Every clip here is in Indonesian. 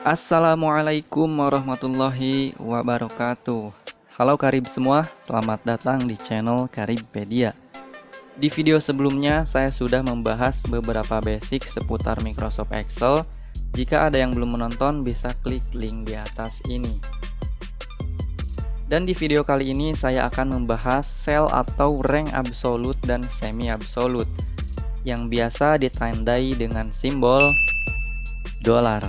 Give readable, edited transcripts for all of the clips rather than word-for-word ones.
Assalamualaikum warahmatullahi wabarakatuh. Halo Karib semua, selamat datang di channel Karibpedia. Di video sebelumnya saya sudah membahas beberapa basic seputar Microsoft Excel. Jika ada yang belum menonton bisa klik link di atas ini. Dan di video kali ini saya akan membahas sel atau rank absolut dan semi absolut yang biasa ditandai dengan simbol dolar.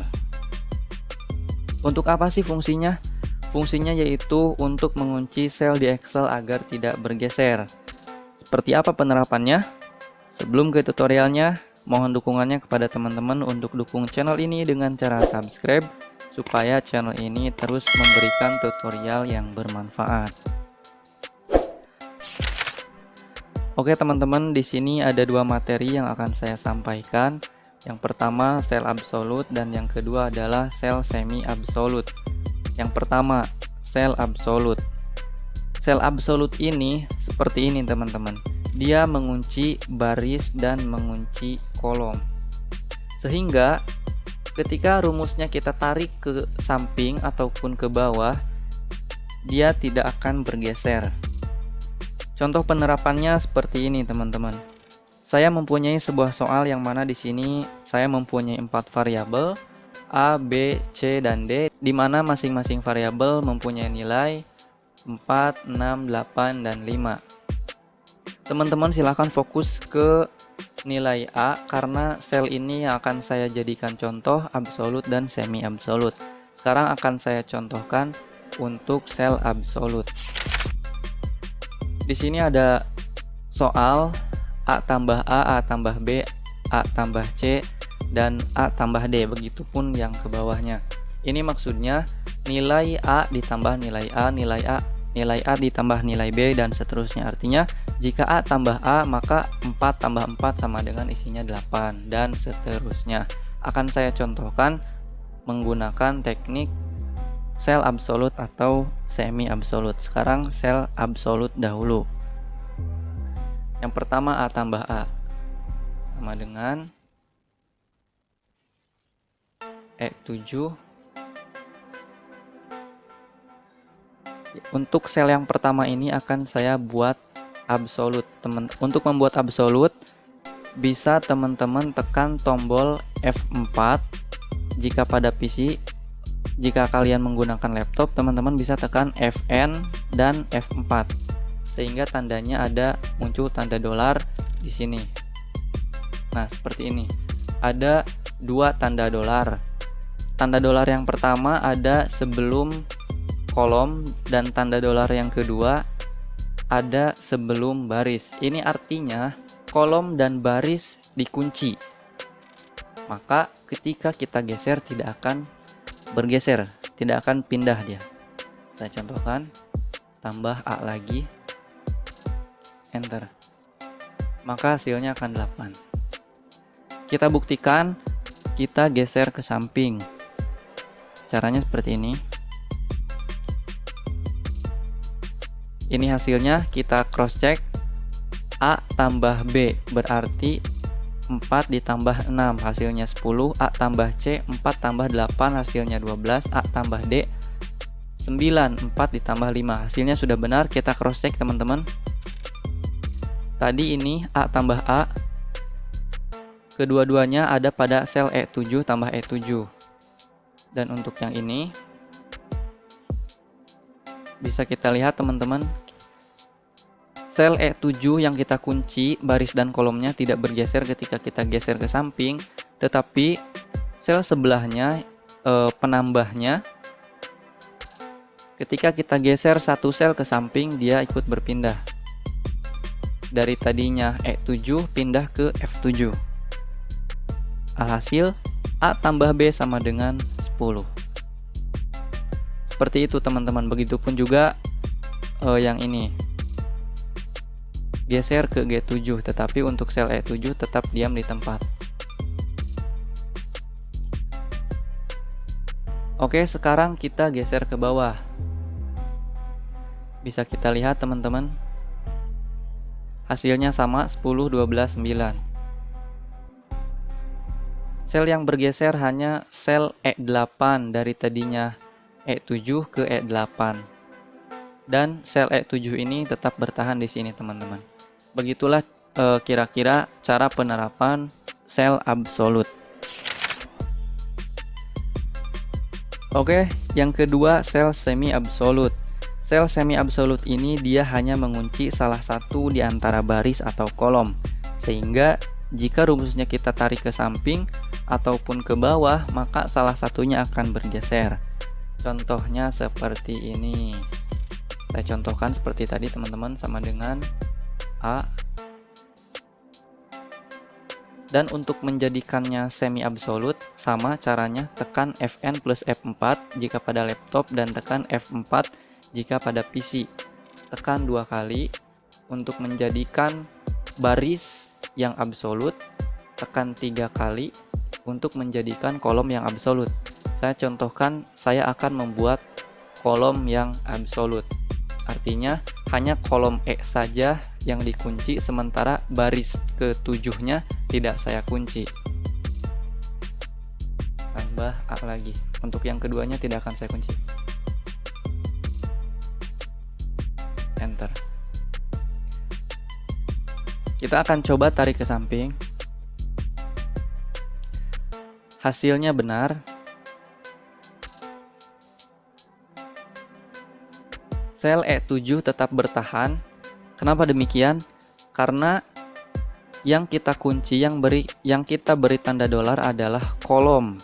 Untuk apa sih fungsinya? Fungsinya yaitu untuk mengunci sel di Excel agar tidak bergeser. Seperti apa penerapannya? Sebelum ke tutorialnya, mohon dukungannya kepada teman-teman untuk dukung channel ini dengan cara subscribe supaya channel ini terus memberikan tutorial yang bermanfaat. Oke teman-teman, di sini ada dua materi yang akan saya sampaikan. Yang pertama sel absolut dan yang kedua adalah sel semi absolut. Yang pertama sel absolut. Sel absolut ini seperti ini teman-teman. Dia mengunci baris dan mengunci kolom. Sehingga ketika rumusnya kita tarik ke samping ataupun ke bawah, dia tidak akan bergeser. Contoh penerapannya seperti ini teman-teman. Saya mempunyai sebuah soal yang mana di sini saya mempunyai 4 variabel A, B, C, dan D, di mana masing-masing variabel mempunyai nilai 4, 6, 8, dan 5. Teman-teman silakan fokus ke nilai A karena sel ini yang akan saya jadikan contoh absolut dan semi absolut. Sekarang akan saya contohkan untuk sel absolut. Di sini ada soal A tambah A tambah B, A tambah C, dan A tambah D, begitupun yang ke bawahnya. Ini maksudnya nilai A ditambah nilai A, nilai A ditambah nilai B, dan seterusnya. Artinya jika A tambah A maka 4 tambah 4 sama dengan isinya 8, dan seterusnya. Akan saya contohkan menggunakan teknik sel absolut atau semi absolut. Sekarang sel absolut dahulu. Yang pertama A tambah A sama dengan E7. Untuk sel yang pertama ini akan saya buat absolut. Untuk membuat absolut bisa teman-teman tekan tombol F4 jika pada PC. Jika kalian menggunakan laptop, teman-teman bisa tekan Fn dan F4. Sehingga tandanya ada muncul tanda dolar di sini. Nah, seperti ini. Ada dua tanda dolar. Tanda dolar yang pertama ada sebelum kolom dan tanda dolar yang kedua ada sebelum baris. Ini artinya kolom dan baris dikunci. Maka ketika kita geser tidak akan bergeser, tidak akan pindah dia. Saya contohkan, tambah A lagi, enter, maka hasilnya akan 8. Kita buktikan, kita geser ke samping. Caranya seperti ini. Ini hasilnya, kita cross check. A tambah B berarti 4 ditambah 6 hasilnya 10. A tambah C 4 tambah 8 hasilnya 12. A tambah D 9, 4 ditambah 5 hasilnya sudah benar. Kita cross check teman-teman. Tadi ini A tambah A, kedua-duanya ada pada sel E7 tambah E7. Dan untuk yang ini bisa kita lihat teman-teman, sel E7 yang kita kunci baris dan kolomnya tidak bergeser ketika kita geser ke samping, tetapi sel sebelahnya, penambahnya, ketika kita geser satu sel ke samping dia ikut berpindah. Dari tadinya E7 pindah ke F7. Alhasil A tambah B sama dengan 10. Seperti itu teman-teman. Begitupun juga yang ini. Geser ke G7, tetapi untuk sel E7 tetap diam di tempat. Oke, sekarang kita geser ke bawah. Bisa kita lihat teman-teman. Hasilnya sama, 10, 12, 9. Sel yang bergeser hanya sel E8 dari tadinya E7 ke E8. Dan sel E7 ini tetap bertahan di sini, teman-teman. Begitulah kira-kira cara penerapan sel absolut. Oke, yang kedua sel semi absolut. Sel semi absolut ini dia hanya mengunci salah satu di antara baris atau kolom. Sehingga jika rumusnya kita tarik ke samping ataupun ke bawah, maka salah satunya akan bergeser. Contohnya seperti ini. Saya contohkan seperti tadi, teman-teman, sama dengan A. Dan untuk menjadikannya semi absolut, sama caranya, tekan Fn plus F4 jika pada laptop dan tekan F4 jika pada PC. Tekan 2 kali untuk menjadikan baris yang absolut, tekan 3 kali untuk menjadikan kolom yang absolut. Saya contohkan, saya akan membuat kolom yang absolut. Artinya hanya kolom E saja yang dikunci, sementara baris ke-7-nya tidak saya kunci. Tambah A lagi. Untuk yang keduanya tidak akan saya kunci. Enter. Kita akan coba tarik ke samping. Hasilnya benar. Sel E7 tetap bertahan. Kenapa demikian? Karena yang kita kunci, yang kita beri tanda dolar adalah kolom.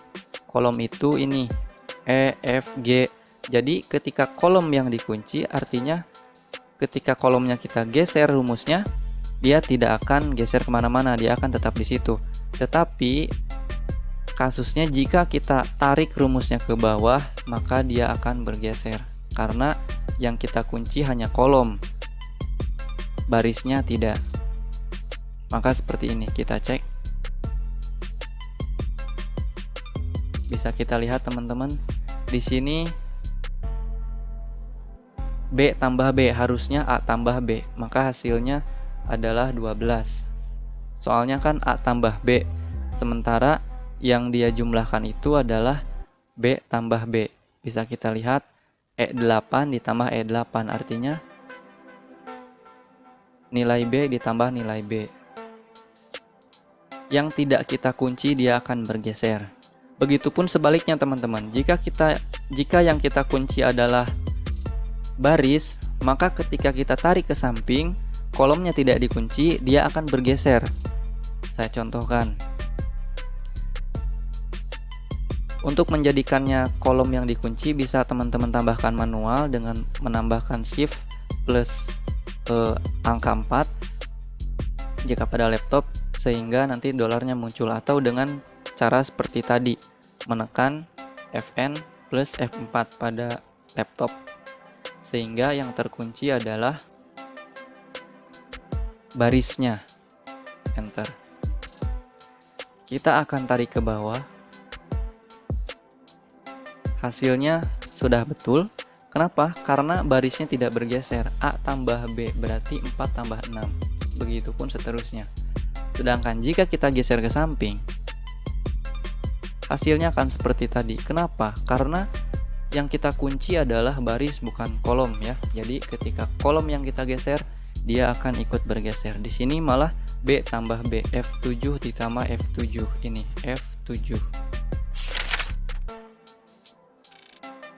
Kolom itu ini E, F, G. Jadi ketika kolom yang dikunci, artinya ketika kolomnya kita geser rumusnya, dia tidak akan geser kemana-mana, dia akan tetap di situ. Tetapi kasusnya jika kita tarik rumusnya ke bawah, maka dia akan bergeser. Karena yang kita kunci hanya kolom, barisnya tidak. Maka seperti ini, kita cek. Bisa kita lihat, teman-teman, di sini B tambah B, harusnya A tambah B, maka hasilnya adalah 12. Soalnya kan A tambah B, sementara yang dia jumlahkan itu adalah B tambah B. Bisa kita lihat, E8 ditambah E8, artinya nilai B ditambah nilai B. Yang tidak kita kunci, dia akan bergeser. Begitupun sebaliknya, teman-teman. Jika yang kita kunci adalah baris, maka ketika kita tarik ke samping, kolomnya tidak dikunci, dia akan bergeser. Saya contohkan. Untuk menjadikannya kolom yang dikunci, bisa teman-teman tambahkan manual dengan menambahkan shift plus angka 4 jika pada laptop, sehingga nanti dolarnya muncul, atau dengan cara seperti tadi, menekan Fn plus F4 pada laptop, sehingga yang terkunci adalah barisnya. Enter. Kita akan tarik ke bawah. Hasilnya sudah betul. Kenapa? Karena barisnya tidak bergeser. A tambah B berarti 4 tambah 6. Begitupun seterusnya. Sedangkan jika kita geser ke samping, hasilnya akan seperti tadi. Kenapa? Karena yang kita kunci adalah baris, bukan kolom ya. Jadi ketika kolom yang kita geser, dia akan ikut bergeser. Di sini malah B tambah B, F7 ditambah F7. Ini F7.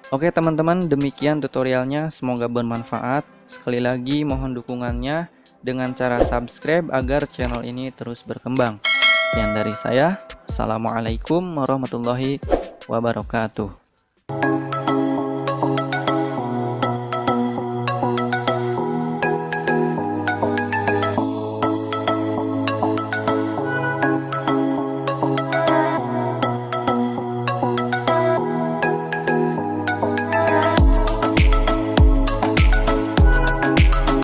Oke, teman-teman, demikian tutorialnya. Semoga bermanfaat. Sekali lagi mohon dukungannya dengan cara subscribe agar channel ini terus berkembang. Sekian dari saya. Assalamualaikum warahmatullahi wabarakatuh.